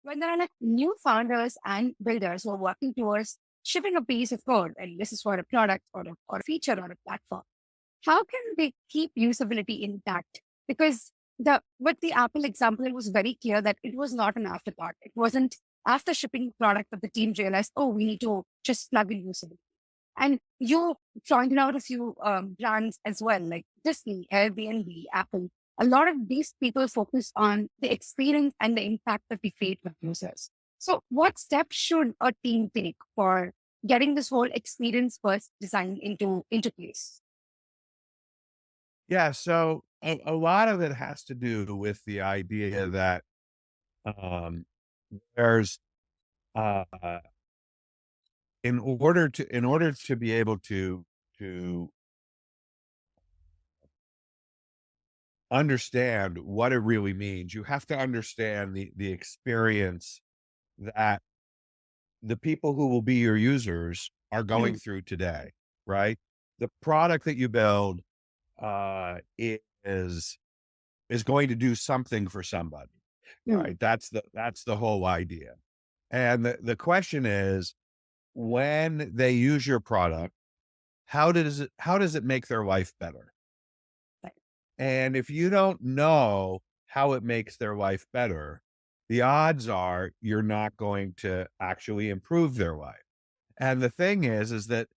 when there are like new founders and builders who are working towards shipping a piece of code, and this is for a product or a feature or a platform, how can they keep usability intact? Because with the Apple example, it was very clear that it was not an afterthought. It wasn't after shipping product that the team realized, oh, we need to just plug in usability. And you pointed out a few brands as well, like Disney, Airbnb, Apple. A lot of these people focus on the experience and the impact that we create with users. So, what steps should a team take for getting this whole experience first design into place? Yeah, so a lot of it has to do with the idea that um, there's uh, in order to be able to understand what it really means, you have to understand the experience that the people who will be your users are Mm, going through today, right? The product that you build uh, is is going to do something for somebody, mm, right? That's the whole idea. And the question is, when they use your product, how does it make their life better? right. And if you don't know how it makes their life better, the odds are you're not going to actually improve their life. And the thing is that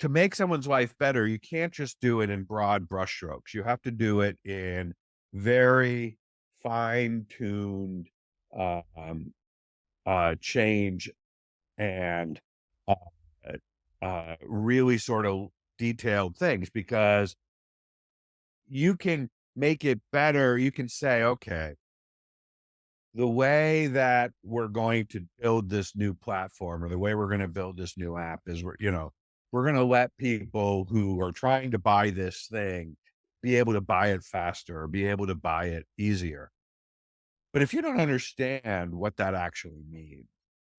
to make someone's life better, you can't just do it in broad brushstrokes. You have to do it in very fine-tuned um, change and uh, really sort of detailed things, because you can make it better. You can say, okay, the way that we're going to build this new platform, or the way we're going to build this new app, is we're going to let people who are trying to buy this thing be able to buy it faster, or be able to buy it easier. But if you don't understand what that actually means,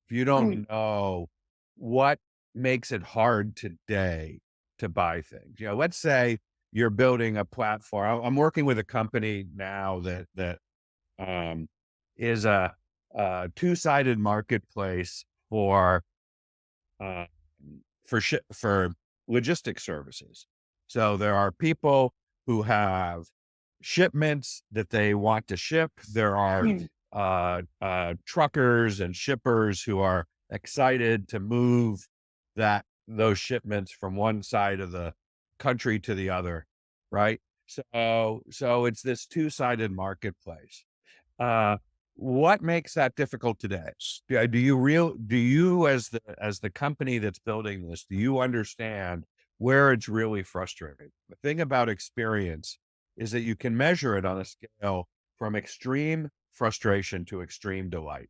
if you Mm, don't know what makes it hard today to buy things, let's say you're building a platform. I'm working with a company now that um, is a two-sided marketplace for uh, for logistics services. So there are people who have shipments that they want to ship. There are mm, truckers and shippers who are excited to move those shipments from one side of the country to the other, right? So it's this two-sided marketplace. Uh, what makes that difficult today? Do you as the company that's building this, do you understand where it's really frustrating? The thing about experience is that you can measure it on a scale from extreme frustration to extreme delight.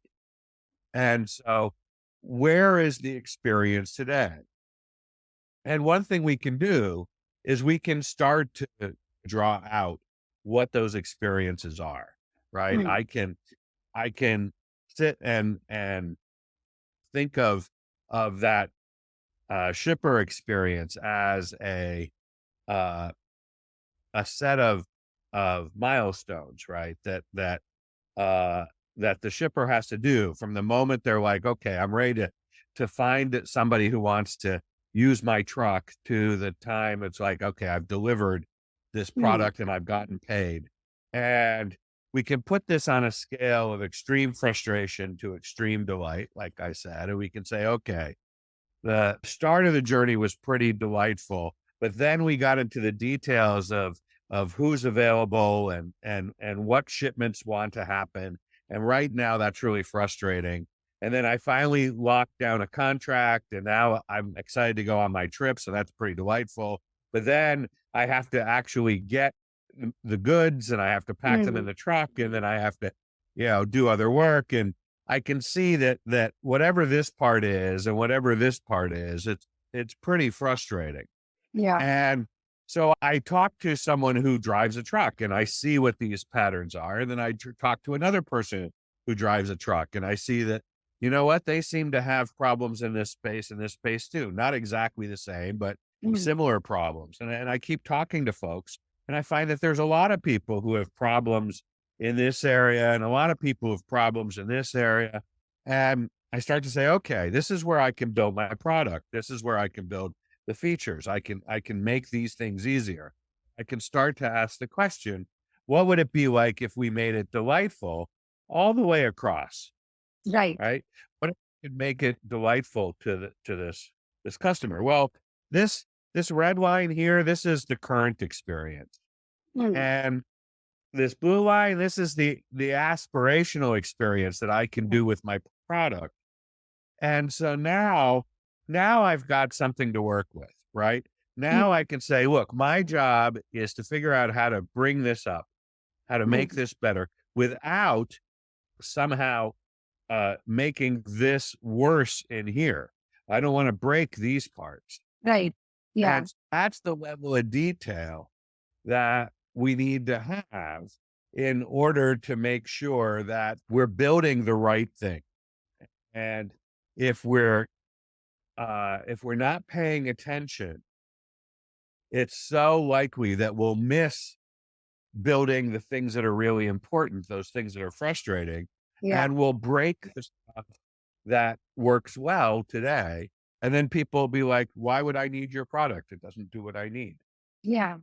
And so, where is the experience today? And one thing we can do is we can start to draw out what those experiences are, right? mm, I can sit and think of that shipper experience as uh, a set of milestones, right? Uh, that the shipper has to do from the moment they're like, okay, I'm ready to find somebody who wants to use my truck, to the time it's like, okay, I've delivered this mm, product and I've gotten paid. And we can put this on a scale of extreme frustration to extreme delight, like I said, and we can say, okay, the start of the journey was pretty delightful, but then we got into the details of who's available and what shipments want to happen. And right now that's really frustrating. And then I finally locked down a contract, and now I'm excited to go on my trip. So that's pretty delightful. But then I have to actually get the goods, and I have to pack them in mm. the truck, and then I have to, do other work. And I can see that whatever this part is and whatever this part is, it's pretty frustrating. Yeah. And so I talk to someone who drives a truck, and I see what these patterns are. And then I talk to another person who drives a truck, and I see that, you know what, they seem to have problems in this space too. Not exactly the same, but Mm, similar problems. And I keep talking to folks, and I find that there's a lot of people who have problems in this area, and a lot of people have problems in this area. And I start to say, okay, this is where I can build my product. This is where I can build the features. I can make these things easier. I can start to ask the question, what would it be like if we made it delightful all the way across, Right. right? What if we could make it delightful to this customer? Well, this this red line here, this is the current experience. Mm, And this blue line, this is the aspirational experience that I can mm, do with my product. And so now I've got something to work with, right? mm, Now I can say, look, my job is to figure out how to bring this up, how to make mm. this better without somehow making this worse in here. I don't want to break these parts. Right. Yeah. And that's the level of detail that we need to have in order to make sure that we're building the right thing. And if we're not paying attention, it's so likely that we'll miss building the things that are really important, those things that are frustrating, Yeah. and we'll break the stuff that works well today. And then people will be like, why would I need your product? It doesn't do what I need. Yeah.